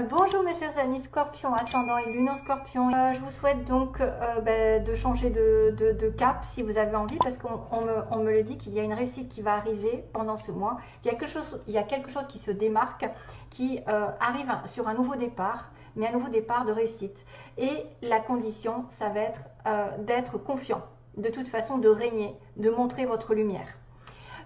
Bonjour mes chers amis Scorpion, ascendant et lune en Scorpion. Je vous souhaite donc de changer de cap si vous avez envie, parce qu'on me le dit qu'il y a une réussite qui va arriver pendant ce mois. Il y a quelque chose qui se démarque, qui arrive sur un nouveau départ, mais un nouveau départ de réussite. Et la condition, ça va être d'être confiant, de toute façon de régner, de montrer votre lumière.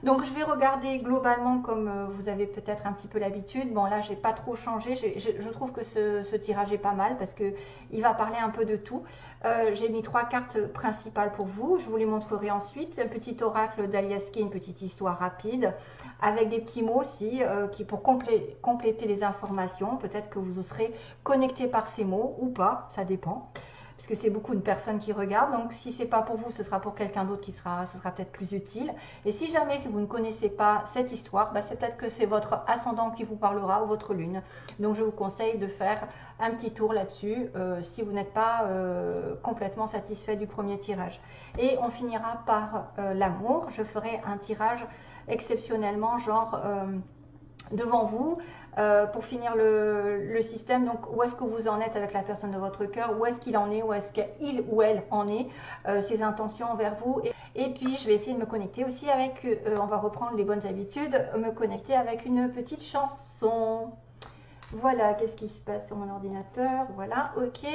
Donc je vais regarder globalement comme vous avez peut-être un petit peu l'habitude. Bon là j'ai pas trop changé, je trouve que ce tirage est pas mal parce que il va parler un peu de tout. J'ai mis 3 cartes principales pour vous, je vous les montrerai ensuite. Un petit oracle d'Aliaski, une petite histoire rapide avec des petits mots aussi qui pour compléter les informations. Peut-être que vous serez connecté par ces mots ou pas, ça dépend. Puisque c'est beaucoup de personnes qui regardent, donc si c'est pas pour vous, ce sera pour quelqu'un d'autre ce sera peut-être plus utile. Et si jamais si vous ne connaissez pas cette histoire, c'est peut-être que c'est votre ascendant qui vous parlera ou votre lune. Donc je vous conseille de faire un petit tour là-dessus si vous n'êtes pas complètement satisfait du premier tirage. Et on finira par l'amour. Je ferai un tirage exceptionnellement genre devant vous pour finir le système. Donc où est-ce que vous en êtes avec la personne de votre cœur, où est-ce qu'il en est, où est-ce qu'il ou elle en est, ses intentions envers vous. Et puis je vais essayer de me connecter aussi avec, on va reprendre les bonnes habitudes, me connecter avec une petite chanson. Voilà, qu'est-ce qui se passe sur mon ordinateur, voilà, ok.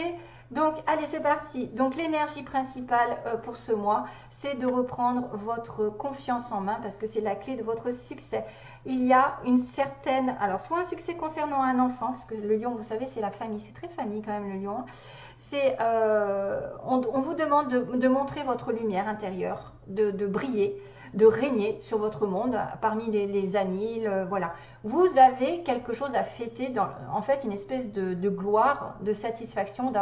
Donc allez, c'est parti. Donc l'énergie principale pour ce mois, c'est de reprendre votre confiance en main parce que c'est la clé de votre succès. Il y a une certaine, alors soit un succès concernant un enfant, parce que le lion, vous savez, c'est la famille, c'est très famille quand même le lion. C'est, on vous demande de montrer votre lumière intérieure, de briller, de régner sur votre monde parmi les amis, voilà. Vous avez quelque chose à fêter, en fait une espèce de gloire, de satisfaction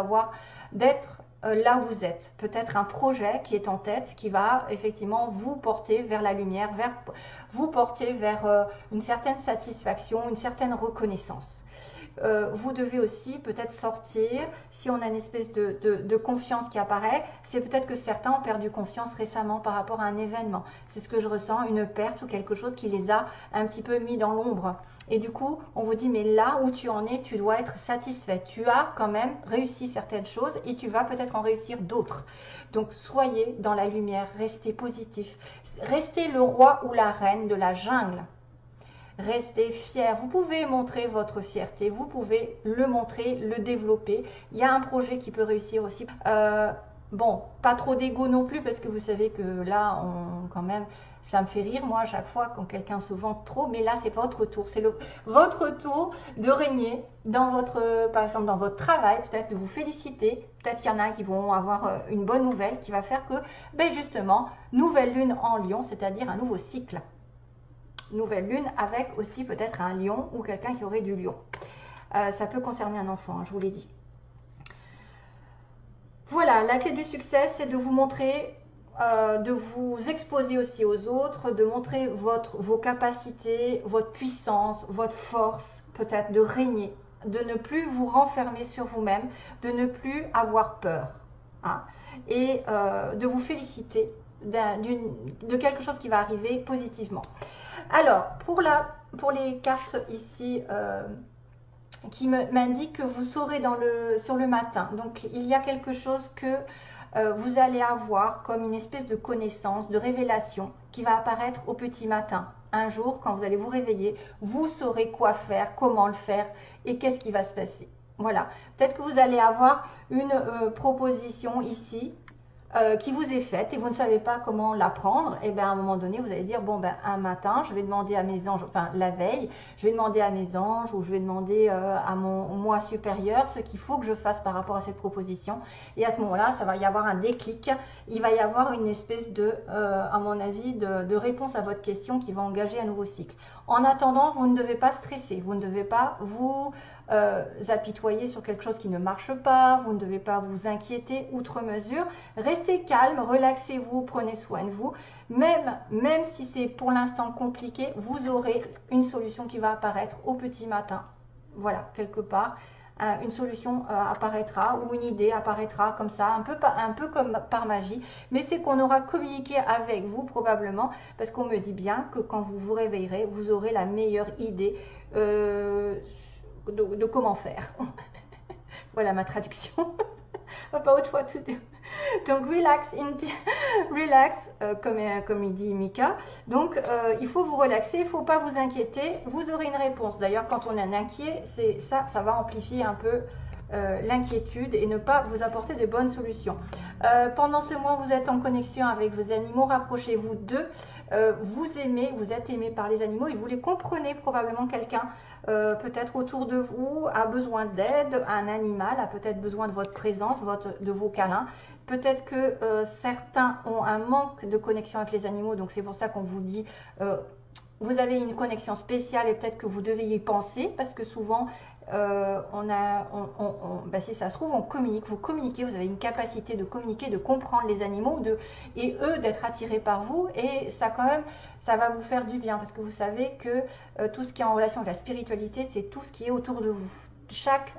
d'être là où vous êtes. Peut-être un projet qui est en tête, qui va effectivement vous porter vers la lumière, vous porter vers une certaine satisfaction, une certaine reconnaissance. Vous devez aussi peut-être sortir, si on a une espèce de confiance qui apparaît, c'est peut-être que certains ont perdu confiance récemment par rapport à un événement. C'est ce que je ressens, une perte ou quelque chose qui les a un petit peu mis dans l'ombre. Et du coup, on vous dit, mais là où tu en es, tu dois être satisfait. Tu as quand même réussi certaines choses et tu vas peut-être en réussir d'autres. Donc, soyez dans la lumière, restez positif. Restez le roi ou la reine de la jungle. Restez fiers. Vous pouvez montrer votre fierté, vous pouvez le montrer, le développer. Il y a un projet qui peut réussir aussi. Bon, pas trop d'ego non plus, parce que vous savez que là, quand même, ça me fait rire, moi, à chaque fois, quand quelqu'un se vante trop, mais là, c'est votre tour. C'est votre tour de régner dans par exemple, dans votre travail, peut-être de vous féliciter. Peut-être qu'il y en a qui vont avoir une bonne nouvelle qui va faire que, justement, nouvelle lune en lion, c'est-à-dire un nouveau cycle. Nouvelle lune avec aussi peut-être un lion ou quelqu'un qui aurait du lion. Ça peut concerner un enfant, je vous l'ai dit. Voilà, la clé du succès, c'est de vous montrer, de vous exposer aussi aux autres, de montrer vos capacités, votre puissance, votre force, peut-être de régner, de ne plus vous renfermer sur vous-même, de ne plus avoir peur. Hein, et de vous féliciter de quelque chose qui va arriver positivement. Alors, pour les cartes ici qui m'indiquent que vous saurez sur le matin. Donc, il y a quelque chose que vous allez avoir comme une espèce de connaissance, de révélation qui va apparaître au petit matin. Un jour, quand vous allez vous réveiller, vous saurez quoi faire, comment le faire et qu'est-ce qui va se passer. Voilà. Peut-être que vous allez avoir une proposition ici qui vous est faite et vous ne savez pas comment la prendre, et bien à un moment donné vous allez dire bon un matin je vais demander à mes anges, enfin la veille je vais demander à mes anges ou je vais demander à mon moi supérieur ce qu'il faut que je fasse par rapport à cette proposition, et à ce moment-là ça va y avoir un déclic, il va y avoir une espèce à mon avis de réponse à votre question qui va engager un nouveau cycle. En attendant, vous ne devez pas stresser, vous ne devez pas vous apitoyer sur quelque chose qui ne marche pas, vous ne devez pas vous inquiéter outre mesure. Restez calme, relaxez-vous, prenez soin de vous. Même si c'est pour l'instant compliqué, vous aurez une solution qui va apparaître au petit matin. Voilà, quelque part, une solution apparaîtra ou une idée apparaîtra comme ça, un peu comme par magie. Mais c'est qu'on aura communiqué avec vous probablement, parce qu'on me dit bien que quand vous vous réveillerez, vous aurez la meilleure idée de comment faire. Voilà ma traduction. About what to do. Donc relax, relax, comme il dit Mika. Donc il faut vous relaxer, il ne faut pas vous inquiéter. Vous aurez une réponse. D'ailleurs, quand on est inquiet, ça va amplifier un peu l'inquiétude et ne pas vous apporter de bonnes solutions. Pendant ce mois, vous êtes en connexion avec vos animaux. Rapprochez-vous d'eux. Vous aimez, vous êtes aimé par les animaux et vous les comprenez. Probablement quelqu'un peut-être autour de vous a besoin d'aide, un animal a peut-être besoin de votre présence, de vos câlins. Peut-être que certains ont un manque de connexion avec les animaux, donc c'est pour ça qu'on vous dit vous avez une connexion spéciale et peut-être que vous devez y penser parce que souvent si ça se trouve on communique, vous communiquez, vous avez une capacité de communiquer, de comprendre les animaux et eux d'être attirés par vous et ça quand même ça va vous faire du bien parce que vous savez que tout ce qui est en relation avec la spiritualité c'est tout ce qui est autour de vous. Chaque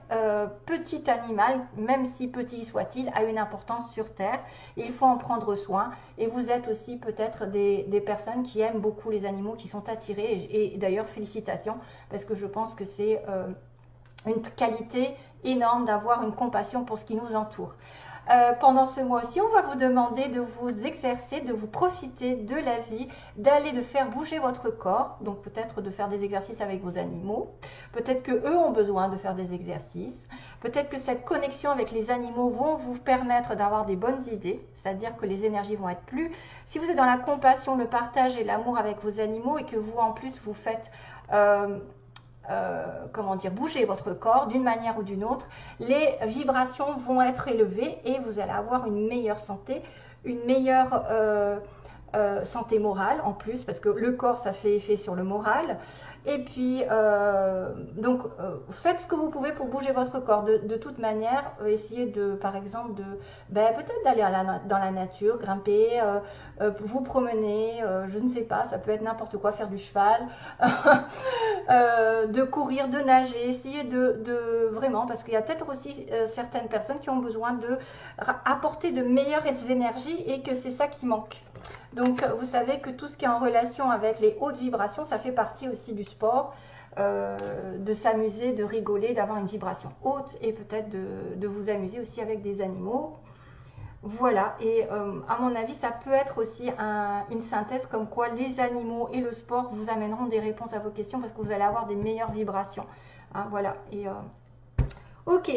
petit animal, même si petit soit-il, a une importance sur Terre. Il faut en prendre soin. Et vous êtes aussi peut-être des personnes qui aiment beaucoup les animaux, qui sont attirées. Et d'ailleurs, félicitations, parce que je pense que c'est une qualité énorme d'avoir une compassion pour ce qui nous entoure. Pendant ce mois aussi, on va vous demander de vous exercer, de vous profiter de la vie, de faire bouger votre corps, donc peut-être de faire des exercices avec vos animaux, peut-être que eux ont besoin de faire des exercices, peut-être que cette connexion avec les animaux vont vous permettre d'avoir des bonnes idées, c'est-à-dire que les énergies vont être plus... Si vous êtes dans la compassion, le partage et l'amour avec vos animaux et que vous en plus vous faites... bouger votre corps d'une manière ou d'une autre, les vibrations vont être élevées et vous allez avoir une meilleure santé, une meilleure santé morale en plus, parce que le corps, ça fait effet sur le moral. Et puis, faites ce que vous pouvez pour bouger votre corps. De toute manière, essayez de, par exemple, peut-être d'aller dans la nature, grimper, vous promener, je ne sais pas, ça peut être n'importe quoi, faire du cheval, de courir, de nager, essayez de vraiment, parce qu'il y a peut-être aussi certaines personnes qui ont besoin de apporter de meilleures énergies et que c'est ça qui manque. Donc, vous savez que tout ce qui est en relation avec les hautes vibrations, ça fait partie aussi du sport, de s'amuser, de rigoler, d'avoir une vibration haute et peut-être de vous amuser aussi avec des animaux. Voilà, et à mon avis, ça peut être aussi une synthèse comme quoi les animaux et le sport vous amèneront des réponses à vos questions parce que vous allez avoir des meilleures vibrations. Hein, voilà, et ok.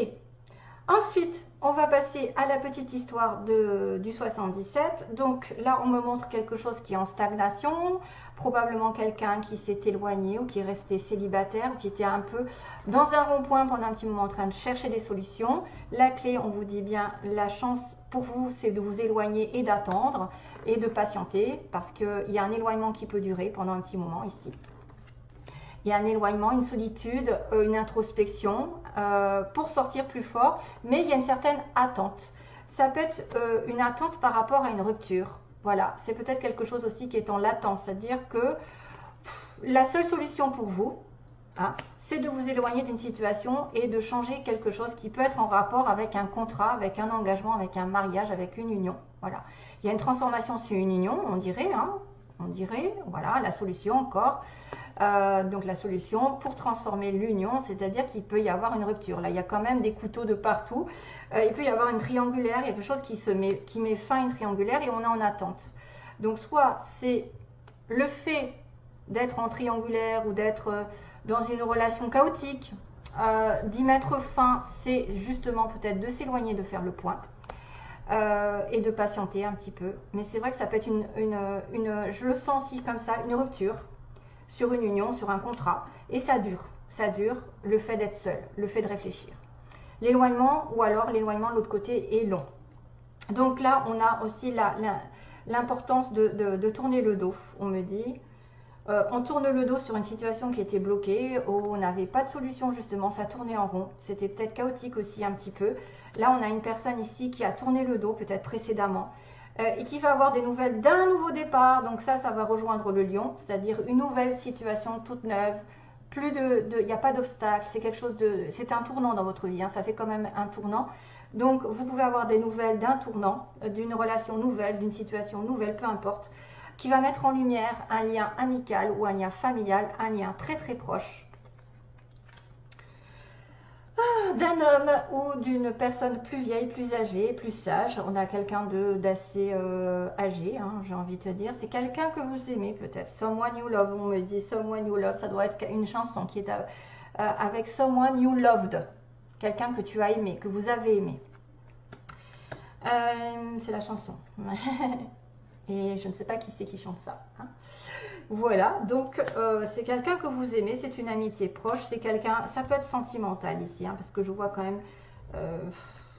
Ensuite, on va passer à la petite histoire du 77. Donc là, on me montre quelque chose qui est en stagnation, probablement quelqu'un qui s'est éloigné ou qui est resté célibataire ou qui était un peu dans un rond-point pendant un petit moment en train de chercher des solutions. La clé, on vous dit bien, la chance pour vous, c'est de vous éloigner et d'attendre et de patienter parce qu'il y a un éloignement qui peut durer pendant un petit moment ici. Il y a un éloignement, une solitude, une introspection pour sortir plus fort, mais il y a une certaine attente. Ça peut être une attente par rapport à une rupture. Voilà, c'est peut-être quelque chose aussi qui est en latence, c'est-à-dire que la seule solution pour vous, hein, c'est de vous éloigner d'une situation et de changer quelque chose qui peut être en rapport avec un contrat, avec un engagement, avec un mariage, avec une union. Voilà, il y a une transformation sur une union, on dirait, voilà, la solution encore. Donc la solution pour transformer l'union, c'est-à-dire qu'il peut y avoir une rupture. Là, il y a quand même des couteaux de partout. Il peut y avoir une triangulaire, il y a quelque chose qui met fin à une triangulaire et on est en attente. Donc soit c'est le fait d'être en triangulaire ou d'être dans une relation chaotique, d'y mettre fin, c'est justement peut-être de s'éloigner, de faire le point. Et de patienter un petit peu. Mais c'est vrai que ça peut être je le sens aussi comme ça, une rupture sur une union, sur un contrat, et ça dure, le fait d'être seul, le fait de réfléchir. L'éloignement, ou alors l'éloignement de l'autre côté est long. Donc là, on a aussi l'importance de tourner le dos, on me dit. On tourne le dos sur une situation qui était bloquée, où on n'avait pas de solution justement, ça tournait en rond, c'était peut-être chaotique aussi un petit peu. Là, on a une personne ici qui a tourné le dos, peut-être précédemment, et qui va avoir des nouvelles d'un nouveau départ. Donc ça va rejoindre le lion, c'est-à-dire une nouvelle situation toute neuve. Il n'y a pas d'obstacle, c'est un tournant dans votre vie, hein, ça fait quand même un tournant. Donc vous pouvez avoir des nouvelles d'un tournant, d'une relation nouvelle, d'une situation nouvelle, peu importe, qui va mettre en lumière un lien amical ou un lien familial, un lien très très proche. d'un homme ou d'une personne plus vieille, plus âgée, plus sage. On a quelqu'un d'assez âgé, hein, j'ai envie de te dire. C'est quelqu'un que vous aimez peut-être. Someone you love, on me dit someone you love. Ça doit être une chanson qui est avec someone you loved. Quelqu'un que tu as aimé, que vous avez aimé. C'est la chanson. Et je ne sais pas qui c'est qui chante ça. Hein. Voilà, donc c'est quelqu'un que vous aimez, c'est une amitié proche, c'est quelqu'un, ça peut être sentimental ici, hein, parce que je vois quand même,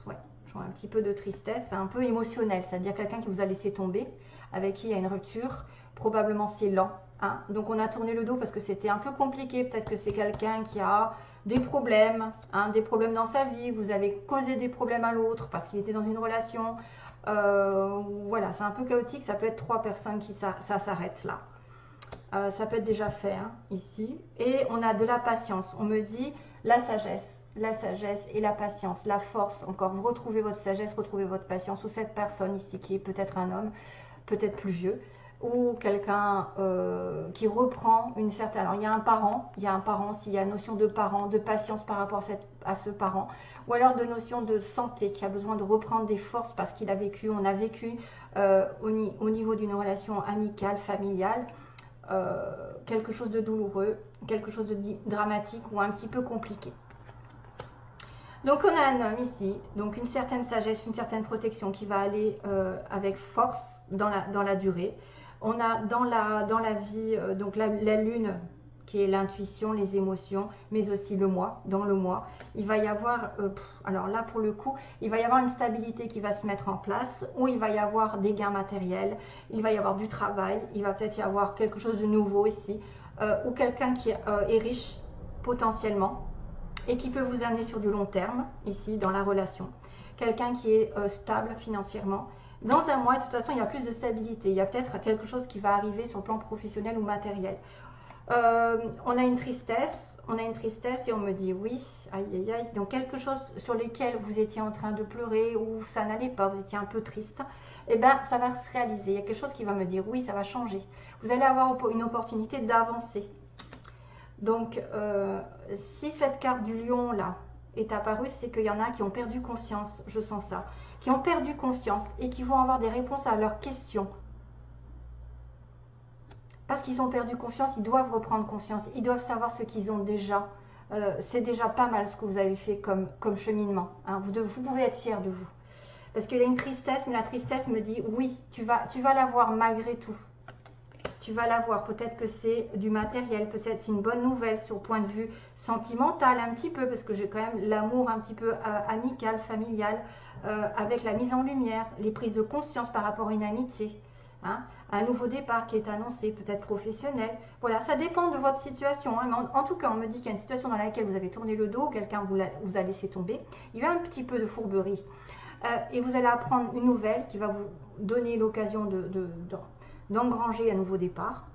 ouais, je vois un petit peu de tristesse, c'est un peu émotionnel, c'est-à-dire quelqu'un qui vous a laissé tomber, avec qui il y a une rupture, probablement c'est lent. Hein. Donc on a tourné le dos parce que c'était un peu compliqué, peut-être que c'est quelqu'un qui a des problèmes, hein, des problèmes dans sa vie, vous avez causé des problèmes à l'autre parce qu'il était dans une relation. Voilà, c'est un peu chaotique, ça peut être 3 personnes qui ça s'arrête là. Ça peut être déjà fait hein, ici. Et on a de la patience, on me dit la sagesse et la patience, la force, encore, retrouvez votre sagesse, retrouvez votre patience, ou cette personne ici qui est peut-être un homme, peut-être plus vieux, ou quelqu'un qui reprend une certaine... Alors il y a un parent, s'il y a notion de parent, de patience par rapport à ce parent, ou alors de notion de santé, qui a besoin de reprendre des forces parce qu'il a vécu, on a vécu au niveau d'une relation amicale, familiale, quelque chose de douloureux, quelque chose de dramatique ou un petit peu compliqué. Donc on a un homme ici, donc une certaine sagesse, une certaine protection qui va aller avec force dans la durée. On a dans la vie, donc la lune qui est l'intuition, les émotions, mais aussi le moi. Dans le moi, il va y avoir, alors là pour le coup, il va y avoir une stabilité qui va se mettre en place, où il va y avoir des gains matériels, il va y avoir du travail, il va peut-être y avoir quelque chose de nouveau ici, ou quelqu'un qui est riche potentiellement, et qui peut vous amener sur du long terme, ici, dans la relation. Quelqu'un qui est stable financièrement. Dans un mois, de toute façon, il y a plus de stabilité. Il y a peut-être quelque chose qui va arriver sur le plan professionnel ou matériel. On a une tristesse et on me dit oui, aïe aïe aïe, donc quelque chose sur lequel vous étiez en train de pleurer ou ça n'allait pas, vous étiez un peu triste, et bien ça va se réaliser. Il y a quelque chose qui va me dire oui, ça va changer. Vous allez avoir une opportunité d'avancer. Donc, si cette carte du lion là est apparue, c'est qu'il y en a qui ont perdu confiance, je sens ça, qui ont perdu confiance et qui vont avoir des réponses à leurs questions. Parce qu'ils ont perdu confiance, ils doivent reprendre confiance, ils doivent savoir ce qu'ils ont déjà. C'est déjà pas mal ce que vous avez fait comme cheminement. Hein. Vous pouvez être fiers de vous. Parce qu'il y a une tristesse, mais la tristesse me dit oui, tu vas l'avoir malgré tout. Tu vas l'avoir, peut-être que c'est du matériel, peut-être c'est une bonne nouvelle sur le point de vue sentimental un petit peu, parce que j'ai quand même l'amour un petit peu amical, familial, avec la mise en lumière, les prises de conscience par rapport à une amitié, hein, un nouveau départ qui est annoncé, peut-être professionnel. Voilà, ça dépend de votre situation, hein, mais en tout cas, on me dit qu'il y a une situation dans laquelle vous avez tourné le dos, quelqu'un vous a laissé tomber, il y a un petit peu de fourberie, et vous allez apprendre une nouvelle qui va vous donner l'occasion d'engranger un nouveau départ,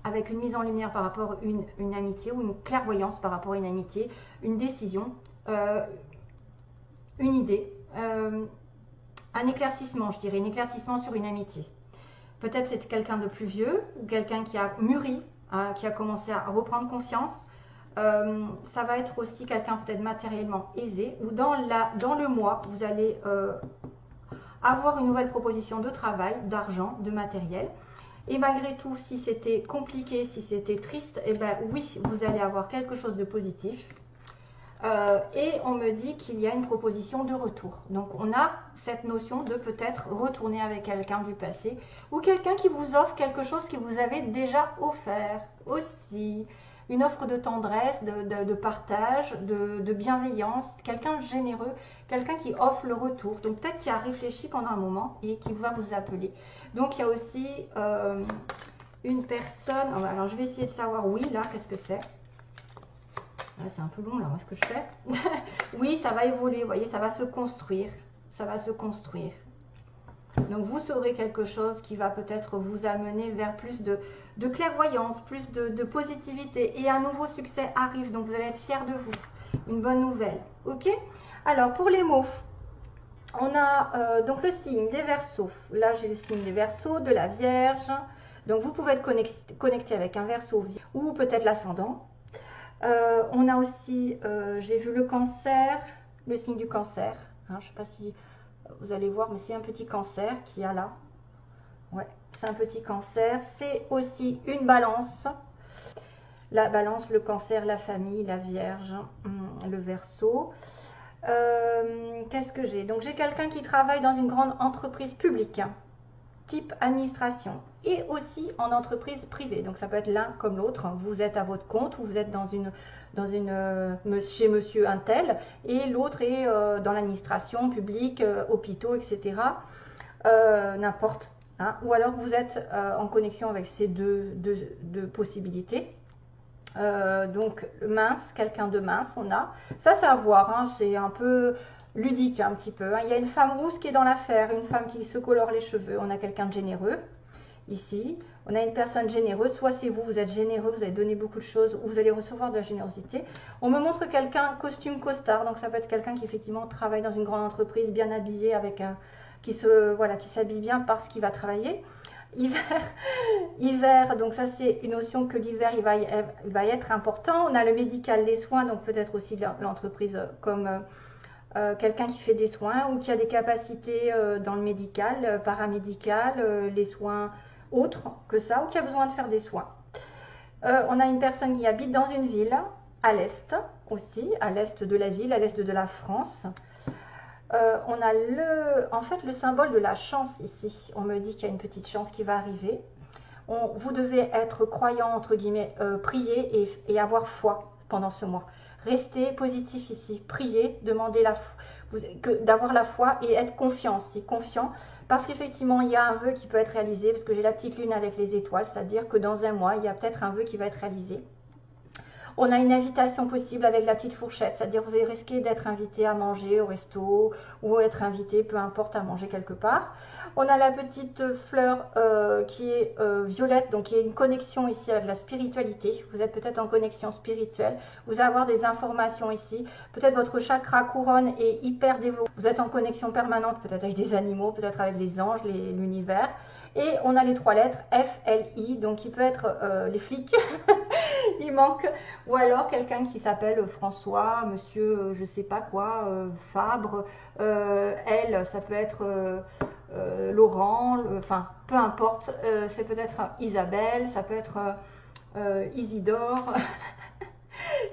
avec une mise en lumière par rapport à une amitié, ou une clairvoyance par rapport à une amitié, une décision, une idée, un éclaircissement, je dirais, un éclaircissement sur une amitié. Peut-être c'est quelqu'un de plus vieux, ou quelqu'un qui a mûri, hein, qui a commencé à reprendre confiance. Ça va être aussi quelqu'un peut-être matériellement aisé, ou dans le mois, vous allez avoir une nouvelle proposition de travail, d'argent, de matériel. Et malgré tout, si c'était compliqué, si c'était triste, eh bien oui, vous allez avoir quelque chose de positif. Et on me dit qu'il y a une proposition de retour. Donc on a cette notion de peut-être retourner avec quelqu'un du passé, ou quelqu'un qui vous offre quelque chose que vous avez déjà offert aussi. Une offre de tendresse, de partage, de bienveillance, quelqu'un de généreux, quelqu'un qui offre le retour. Donc peut-être qui a réfléchi pendant un moment et qui va vous appeler. Donc il y a aussi une personne, alors je vais essayer de savoir, oui là, qu'est-ce que c'est? C'est un peu long là, ce que je fais. Oui, ça va évoluer, vous voyez, ça va se construire. Ça va se construire. Donc vous saurez quelque chose qui va peut-être vous amener vers plus de clairvoyance, plus de positivité. Et un nouveau succès arrive, donc vous allez être fiers de vous. Une bonne nouvelle. Ok? Alors pour les mots, on a donc le signe des Verseaux. Là j'ai le signe des Verseaux, de la Vierge. Donc vous pouvez être connecté avec un Verseau ou peut-être l'ascendant. On a aussi, j'ai vu le cancer, le signe du cancer. Hein, je ne sais pas si vous allez voir, mais c'est un petit cancer qu'il y a là. Ouais, c'est un petit cancer. C'est aussi une balance. La balance, le cancer, la famille, la vierge, le verseau. Qu'est-ce que j'ai? Donc j'ai quelqu'un qui travaille dans une grande entreprise publique, type administration, et aussi en entreprise privée. Donc ça peut être l'un comme l'autre. Vous êtes à votre compte ou vous êtes chez monsieur Untel, et l'autre est dans l'administration publique, hôpitaux, etc. N'importe. Hein. Ou alors vous êtes en connexion avec ces deux possibilités. Donc mince, quelqu'un de mince, on a. Ça, c'est à voir, hein, c'est un peu ludique un petit peu. Hein. Il y a une femme rousse qui est dans l'affaire, une femme qui se colore les cheveux. On a quelqu'un de généreux ici. On a une personne généreuse, soit c'est vous, vous êtes généreux, vous avez donné beaucoup de choses, ou vous allez recevoir de la générosité. On me montre quelqu'un costume costard, donc ça peut être quelqu'un qui effectivement travaille dans une grande entreprise, bien habillé, avec qui s'habille bien parce qu'il va travailler. Hiver, donc ça c'est une notion que l'hiver il va être important. On a le médical, les soins, donc peut-être aussi l'entreprise comme quelqu'un qui fait des soins ou qui a des capacités dans le médical, paramédical, les soins autres que ça, ou qui a besoin de faire des soins. On a une personne qui habite dans une ville, à l'est aussi, à l'est de la ville, à l'est de la France. On a en fait le symbole de la chance ici. On me dit qu'il y a une petite chance qui va arriver. Vous devez être croyant, entre guillemets, prier et avoir foi pendant ce mois. Restez positif ici, priez, demandez d'avoir la foi et être confiant aussi, confiant. Parce qu'effectivement, il y a un vœu qui peut être réalisé, parce que j'ai la petite lune avec les étoiles, c'est-à-dire que dans un mois, il y a peut-être un vœu qui va être réalisé. On a une invitation possible avec la petite fourchette, c'est-à-dire vous risquez d'être invité à manger au resto ou être invité, peu importe, à manger quelque part. On a la petite fleur qui est violette, donc qui est une connexion ici avec la spiritualité. Vous êtes peut-être en connexion spirituelle. Vous allez avoir des informations ici. Peut-être votre chakra couronne est hyper développé. Vous êtes en connexion permanente, peut-être avec des animaux, peut-être avec les anges, l'univers. Et on a les trois lettres F, L, I, donc qui peut être les flics, il manque, ou alors quelqu'un qui s'appelle François, monsieur je sais pas quoi, Fabre, elle, ça peut être Laurent, enfin peu importe, c'est peut-être Isabelle, ça peut être Isidore,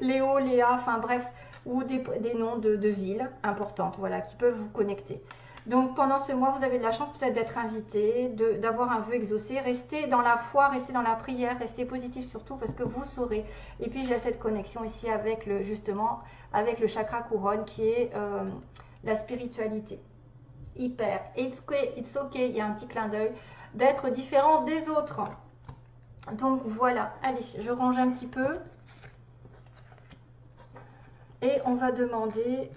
Léo, Léa, enfin bref, ou des noms de villes importantes, voilà, qui peuvent vous connecter. Donc pendant ce mois, vous avez de la chance peut-être d'être invité, d'avoir un vœu exaucé. Restez dans la foi, restez dans la prière, restez positif surtout parce que vous saurez. Et puis j'ai cette connexion ici avec justement avec le chakra couronne qui est la spiritualité. Hyper. It's okay, il y a un petit clin d'œil d'être différent des autres. Donc voilà, allez, je range un petit peu. Et on va demander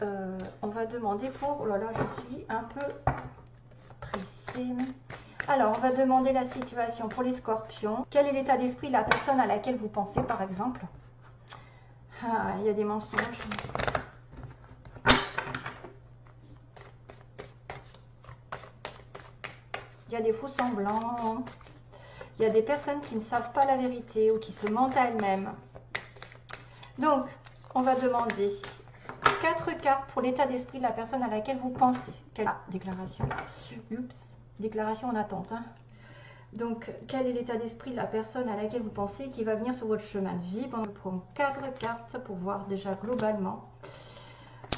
pour... Oh là là, je suis un peu pressée. Alors, on va demander la situation pour les scorpions. Quel est l'état d'esprit de la personne à laquelle vous pensez, par exemple? Ah, il y a des mensonges. Il y a des faux semblants. Il y a des personnes qui ne savent pas la vérité ou qui se mentent à elles-mêmes. Donc, on va demander 4 cartes pour l'état d'esprit de la personne à laquelle vous pensez. Déclaration. Oups, déclaration en attente. Hein. Donc, quel est l'état d'esprit de la personne à laquelle vous pensez qui va venir sur votre chemin de vie? On prend 4 cartes pour voir déjà globalement.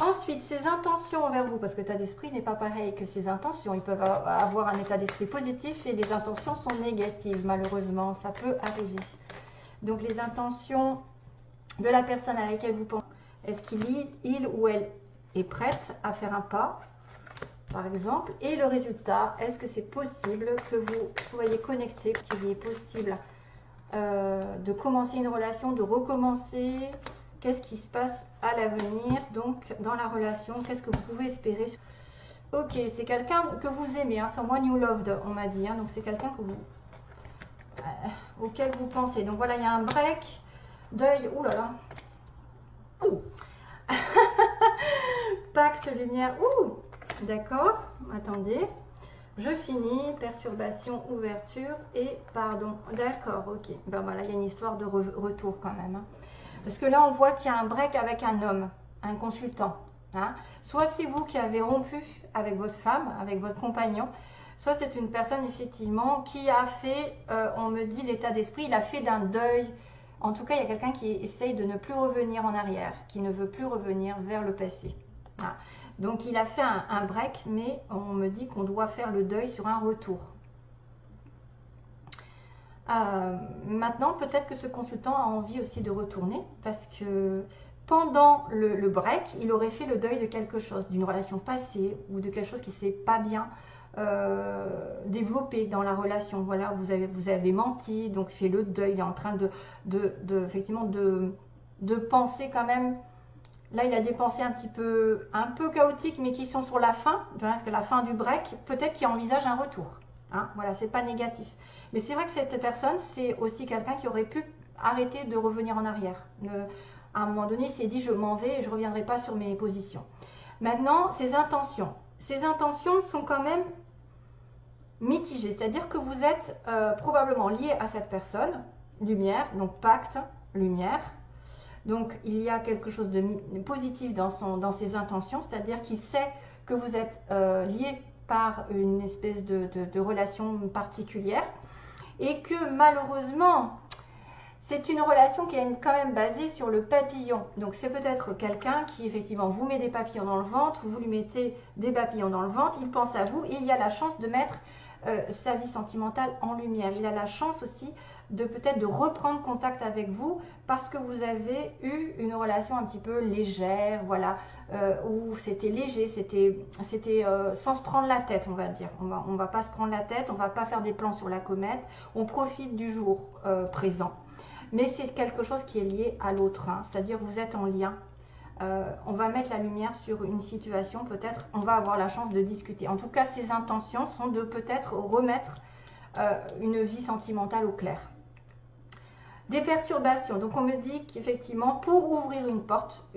Ensuite, ses intentions envers vous, parce que l'état d'esprit n'est pas pareil que ses intentions. Ils peuvent avoir un état d'esprit positif et les intentions sont négatives, malheureusement. Ça peut arriver. Donc, les intentions de la personne à laquelle vous pensez. Est-ce qu'il ou elle est prête à faire un pas, par exemple? Et le résultat, est-ce que c'est possible que vous soyez connecté, qu'il est possible de commencer une relation, de recommencer? Qu'est-ce qui se passe à l'avenir, donc, dans la relation? Qu'est-ce que vous pouvez espérer? Ok, c'est quelqu'un que vous aimez, hein, someone you loved, on m'a dit. Hein, donc, c'est quelqu'un auquel vous pensez. Donc, voilà, il y a un break. Deuil, ouh là là. Ouh. Pacte, lumière, ouh. D'accord, attendez. Je finis, perturbation, ouverture et pardon. D'accord, ok. Ben voilà, il y a une histoire de retour quand même. Hein. Parce que là, on voit qu'il y a un break avec un homme, un consultant. Hein. Soit c'est vous qui avez rompu avec votre femme, avec votre compagnon, soit c'est une personne effectivement qui a fait, on me dit l'état d'esprit, il a fait d'un deuil. En tout cas, il y a quelqu'un qui essaye de ne plus revenir en arrière, qui ne veut plus revenir vers le passé. Hein. Donc il a fait un break, mais on me dit qu'on doit faire le deuil sur un retour. Maintenant, peut-être que ce consultant a envie aussi de retourner, parce que pendant le break, il aurait fait le deuil de quelque chose, d'une relation passée ou de quelque chose qui ne s'est pas bien développé dans la relation. Voilà, vous avez menti, donc fait le deuil, il est en train effectivement de penser quand même. Là, il a des pensées un peu chaotiques, mais qui sont sur la fin, parce que la fin du break, peut-être qu'il envisage un retour. Hein, voilà, c'est pas négatif. Mais c'est vrai que cette personne, c'est aussi quelqu'un qui aurait pu arrêter de revenir en arrière. À un moment donné, il s'est dit, je m'en vais et je ne reviendrai pas sur mes positions. Maintenant, ses intentions. Ses intentions sont quand même mitigées. C'est-à-dire que vous êtes probablement lié à cette personne, lumière, donc pacte, lumière. Donc, il y a quelque chose de positif dans ses intentions, c'est-à-dire qu'il sait que vous êtes lié par une espèce de relation particulière et que malheureusement, c'est une relation qui est quand même basée sur le papillon. Donc, c'est peut-être quelqu'un qui, effectivement, vous met des papillons dans le ventre, vous lui mettez des papillons dans le ventre, il pense à vous et il y a la chance de mettre sa vie sentimentale en lumière. Il a la chance aussi de peut-être de reprendre contact avec vous parce que vous avez eu une relation un petit peu légère, voilà, où c'était léger, c'était sans se prendre la tête, on va dire. On va pas se prendre la tête, on va pas faire des plans sur la comète, on profite du jour présent. Mais c'est quelque chose qui est lié à l'autre, hein, c'est-à-dire vous êtes en lien. On va mettre la lumière sur une situation, peut-être on va avoir la chance de discuter. En tout cas, ses intentions sont de peut-être remettre une vie sentimentale au clair. Des perturbations, donc on me dit qu'effectivement pour ouvrir une porte,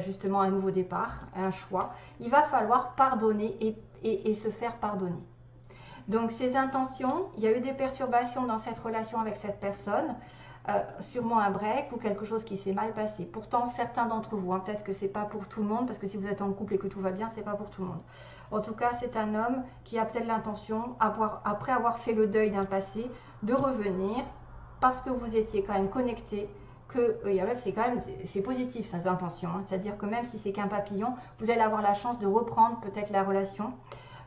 justement un nouveau départ, un choix, il va falloir pardonner et se faire pardonner. Donc ces intentions, il y a eu des perturbations dans cette relation avec cette personne, sûrement un break ou quelque chose qui s'est mal passé. Pourtant certains d'entre vous, hein, peut-être que c'est pas pour tout le monde, parce que si vous êtes en couple et que tout va bien, c'est pas pour tout le monde. En tout cas, c'est un homme qui a peut-être l'intention, après avoir fait le deuil d'un passé, de revenir parce que vous étiez quand même connecté, que c'est positif ces intentions, hein. C'est-à-dire que même si c'est qu'un papillon, vous allez avoir la chance de reprendre peut-être la relation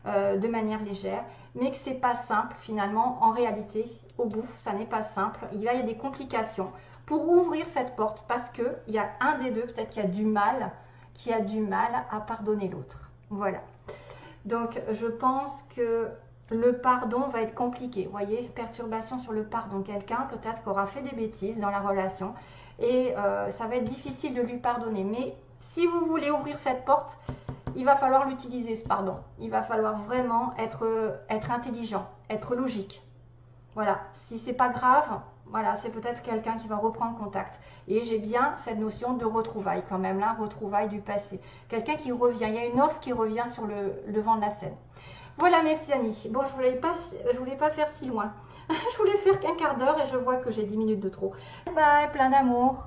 de manière légère, mais que c'est pas simple finalement. En réalité, au bout, ça n'est pas simple. Il y a des complications pour ouvrir cette porte parce que il y a un des deux peut-être qui a du mal à pardonner l'autre. Voilà. Donc je pense que le pardon va être compliqué. Vous voyez, perturbation sur le pardon. Quelqu'un peut-être qui aura fait des bêtises dans la relation et ça va être difficile de lui pardonner. Mais si vous voulez ouvrir cette porte, il va falloir l'utiliser, ce pardon. Il va falloir vraiment être intelligent, être logique. Voilà, si c'est pas grave, voilà, c'est peut-être quelqu'un qui va reprendre contact. Et j'ai bien cette notion de retrouvailles quand même, là, retrouvailles du passé. Quelqu'un qui revient, il y a une offre qui revient sur le devant de la scène. Voilà mes petits amis. Bon, je voulais pas faire si loin. Je voulais faire qu'un quart d'heure et je vois que j'ai 10 minutes de trop. Bye, plein d'amour.